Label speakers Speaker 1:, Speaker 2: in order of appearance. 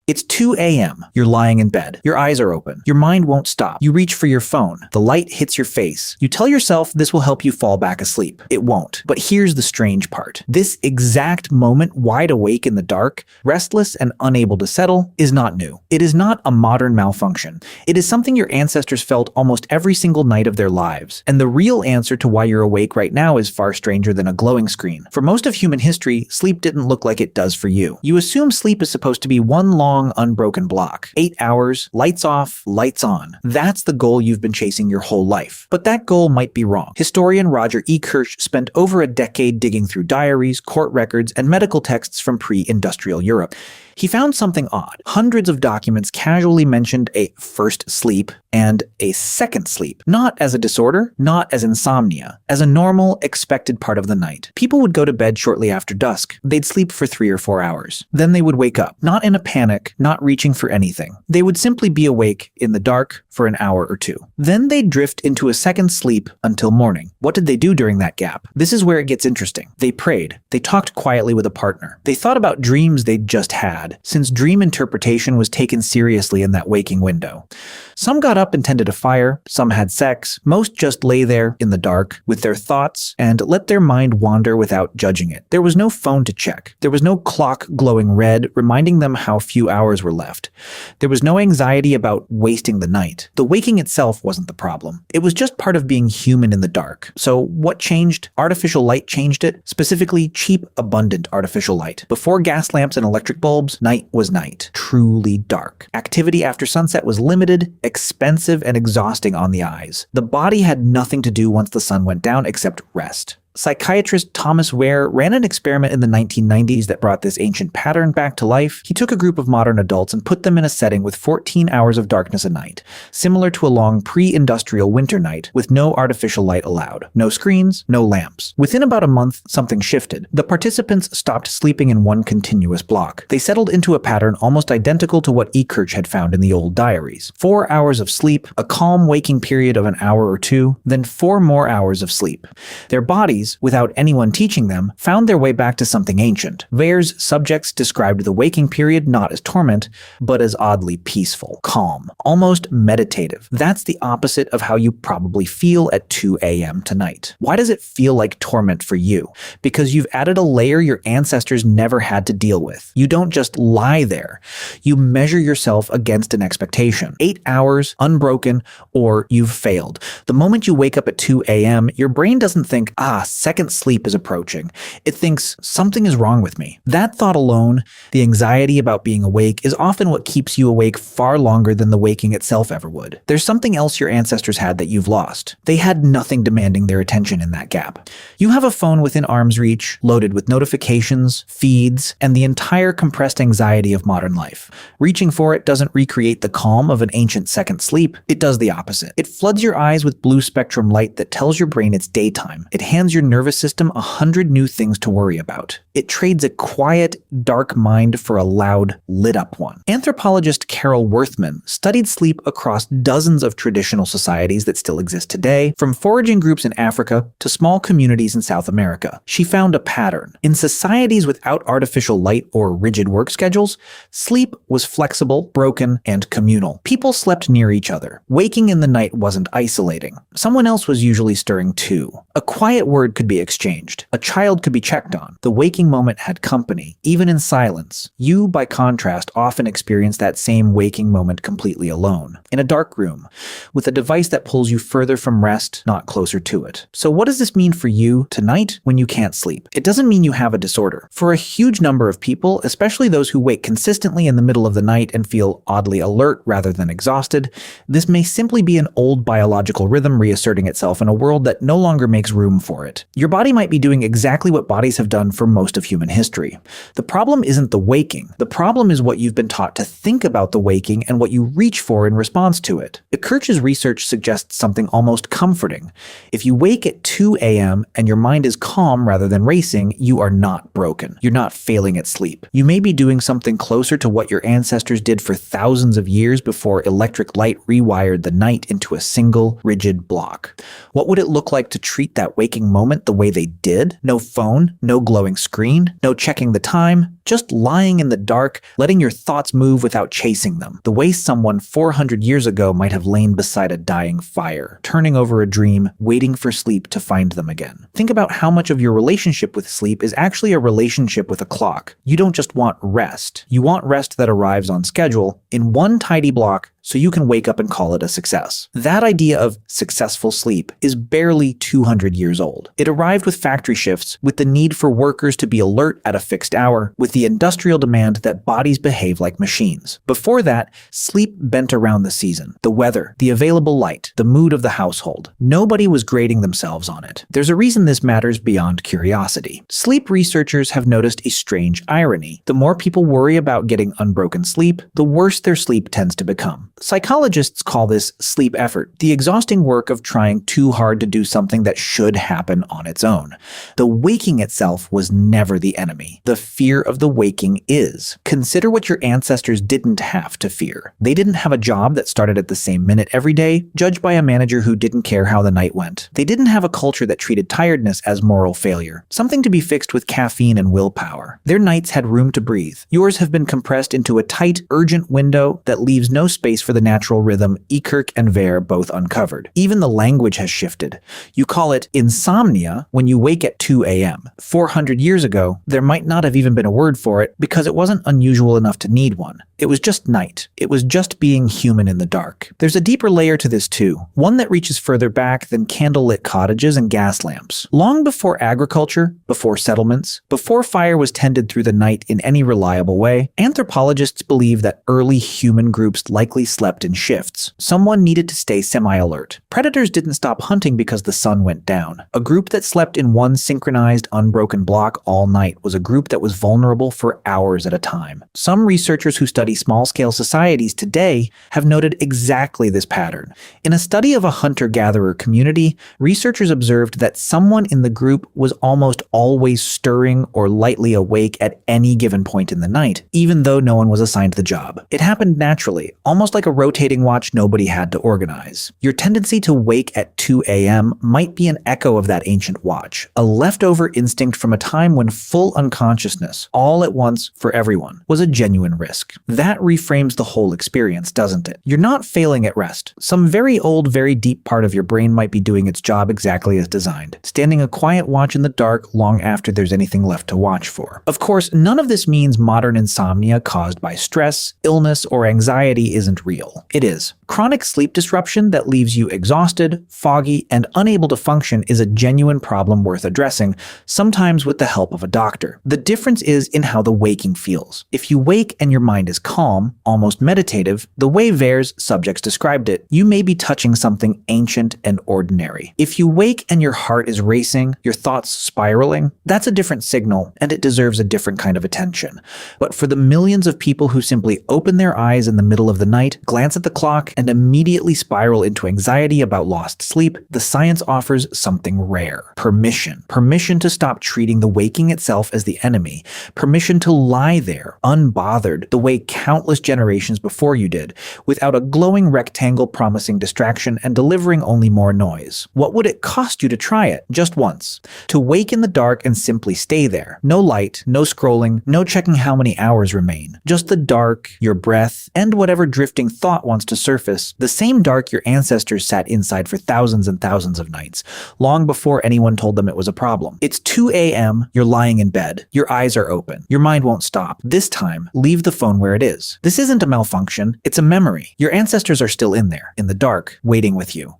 Speaker 1: It's 2 a.m. You're lying in bed. Your eyes are open. Your mind won't stop. You reach for your phone. The light hits your face. You tell yourself this will help you fall back asleep. It won't. But here's the strange part. This exact moment, wide awake in the dark, restless and unable to settle, is not new. It is not a modern malfunction. It is something your ancestors felt almost every single night of their lives. And the real answer to why you're awake right now is far stranger than a glowing screen. For most of human history, sleep didn't look like it does for you. You assume sleep is supposed to be one long, unbroken block. 8 hours, lights off, lights on. That's the goal you've been chasing your whole life. But that goal might be wrong. Historian Roger Ekirch spent over a decade digging through diaries, court records, and medical texts from pre-industrial Europe. He found something odd. Hundreds of documents casually mentioned a first sleep and a second sleep. Not as a disorder, not as insomnia, as a normal, expected part of the night. People would go to bed shortly after dusk. They'd sleep for 3 or 4 hours. Then they would wake up, not in a panic, not reaching for anything. They would simply be awake in the dark for an hour or two. Then they'd drift into a second sleep until morning. What did they do during that gap? This is where it gets interesting. They prayed. They talked quietly with a partner. They thought about dreams they'd just had, since dream interpretation was taken seriously in that waking window. Some got up and tended a fire, some had sex, most just lay there in the dark with their thoughts and let their mind wander without judging it. There was no phone to check. There was no clock glowing red reminding them how few hours were left. There was no anxiety about wasting the night. The waking itself wasn't the problem. It was just part of being human in the dark. So what changed? Artificial light changed it, specifically cheap, abundant artificial light. Before gas lamps and electric bulbs, night was night, truly dark. Activity after sunset was limited, expensive, and exhausting on the eyes. The body had nothing to do once the sun went down except rest. Psychiatrist Thomas Wehr ran an experiment in the 1990s that brought this ancient pattern back to life. He took a group of modern adults and put them in a setting with 14 hours of darkness a night, similar to a long pre-industrial winter night with no artificial light allowed. No screens, no lamps. Within about a month, something shifted. The participants stopped sleeping in one continuous block. They settled into a pattern almost identical to what Ekirch had found in the old diaries. 4 hours of sleep, a calm waking period of an hour or two, then 4 more hours of sleep. Their bodies, without anyone teaching them, found their way back to something ancient. Wehr's subjects described the waking period not as torment, but as oddly peaceful, calm, almost meditative. That's the opposite of how you probably feel at 2 a.m. tonight. Why does it feel like torment for you? Because you've added a layer your ancestors never had to deal with. You don't just lie there. You measure yourself against an expectation. 8 hours, unbroken, or you've failed. The moment you wake up at 2 a.m., your brain doesn't think, second sleep is approaching. It thinks something is wrong with me. That thought alone, the anxiety about being awake, is often what keeps you awake far longer than the waking itself ever would. There's something else your ancestors had that you've lost. They had nothing demanding their attention in that gap. You have a phone within arm's reach, loaded with notifications, feeds, and the entire compressed anxiety of modern life. Reaching for it doesn't recreate the calm of an ancient second sleep. It does the opposite. It floods your eyes with blue spectrum light that tells your brain it's daytime. It hands your nervous system 100 new things to worry about. It trades a quiet, dark mind for a loud, lit-up one. Anthropologist Carol Worthman studied sleep across dozens of traditional societies that still exist today, from foraging groups in Africa to small communities in South America. She found a pattern. In societies without artificial light or rigid work schedules, sleep was flexible, broken, and communal. People slept near each other. Waking in the night wasn't isolating. Someone else was usually stirring too. A quiet word could be exchanged. A child could be checked on. The waking moment had company, even in silence. You, by contrast, often experience that same waking moment completely alone, in a dark room, with a device that pulls you further from rest, not closer to it. So what does this mean for you tonight when you can't sleep? It doesn't mean you have a disorder. For a huge number of people, especially those who wake consistently in the middle of the night and feel oddly alert rather than exhausted, this may simply be an old biological rhythm reasserting itself in a world that no longer makes room for it. Your body might be doing exactly what bodies have done for most of human history. The problem isn't the waking. The problem is what you've been taught to think about the waking and what you reach for in response to it. Ekirch's research suggests something almost comforting. If you wake at 2 a.m. and your mind is calm rather than racing, you are not broken. You're not failing at sleep. You may be doing something closer to what your ancestors did for thousands of years before electric light rewired the night into a single, rigid block. What would it look like to treat that waking moment the way they did? No phone, no glowing screen, screen, no checking the time, just lying in the dark, letting your thoughts move without chasing them, the way someone 400 years ago might have lain beside a dying fire, turning over a dream, waiting for sleep to find them again. Think about how much of your relationship with sleep is actually a relationship with a clock. You don't just want rest. You want rest that arrives on schedule, in one tidy block, so you can wake up and call it a success. That idea of successful sleep is barely 200 years old. It arrived with factory shifts, with the need for workers to be alert at a fixed hour, with the industrial demand that bodies behave like machines. Before that, sleep bent around the season, the weather, the available light, the mood of the household. Nobody was grading themselves on it. There's a reason this matters beyond curiosity. Sleep researchers have noticed a strange irony. The more people worry about getting unbroken sleep, the worse their sleep tends to become. Psychologists call this sleep effort, the exhausting work of trying too hard to do something that should happen on its own. The waking itself was never the enemy. The fear of the waking is. Consider what your ancestors didn't have to fear. They didn't have a job that started at the same minute every day, judged by a manager who didn't care how the night went. They didn't have a culture that treated tiredness as moral failure, something to be fixed with caffeine and willpower. Their nights had room to breathe. Yours have been compressed into a tight, urgent window that leaves no space for the natural rhythm Ekirch and Wehr both uncovered. Even the language has shifted. You call it insomnia when you wake at 2 a.m. 400 years ago, there might not have even been a word for it because it wasn't unusual enough to need one. It was just night. It was just being human in the dark. There's a deeper layer to this too, one that reaches further back than candlelit cottages and gas lamps. Long before agriculture, before settlements, before fire was tended through the night in any reliable way, anthropologists believe that early human groups likely slept in shifts. Someone needed to stay semi-alert. Predators didn't stop hunting because the sun went down. A group that slept in one synchronized, unbroken block all night was a group that was vulnerable for hours at a time. Some researchers who study small-scale societies today have noted exactly this pattern. In a study of a hunter-gatherer community, researchers observed that someone in the group was almost always stirring or lightly awake at any given point in the night, even though no one was assigned the job. It happened naturally, almost like a rotating watch nobody had to organize. Your tendency to wake at 2 a.m. might be an echo of that ancient watch, a leftover instinct from a time when full unconsciousness, all at once for everyone, was a genuine risk. That reframes the whole experience, doesn't it? You're not failing at rest. Some very old, very deep part of your brain might be doing its job exactly as designed, standing a quiet watch in the dark long after there's anything left to watch for. Of course, none of this means modern insomnia caused by stress, illness, or anxiety isn't real. It is. Chronic sleep disruption that leaves you exhausted, foggy, and unable to function is a genuine problem worth addressing, sometimes with the help of a doctor. The difference is in how the waking feels. If you wake and your mind is calm, almost meditative, the way Wehr's subjects described it, you may be touching something ancient and ordinary. If you wake and your heart is racing, your thoughts spiraling, that's a different signal, and it deserves a different kind of attention. But for the millions of people who simply open their eyes in the middle of the night, glance at the clock, and immediately spiral into anxiety about lost sleep, the science offers something rare. Permission. Permission to stop treating the waking itself as the enemy. Permission to lie there, unbothered, the way countless generations before you did, without a glowing rectangle promising distraction and delivering only more noise. What would it cost you to try it, just once? To wake in the dark and simply stay there. No light, no scrolling, no checking how many hours remain. Just the dark, your breath, and whatever drifting thought wants to surface. The same dark your ancestors sat inside for thousands and thousands of nights, long before anyone told them it was a problem. It's 2 a.m., you're lying in bed. Your eyes are open. Your mind won't stop. This time, leave the phone where it is. This isn't a malfunction, it's a memory. Your ancestors are still in there, in the dark, waiting with you.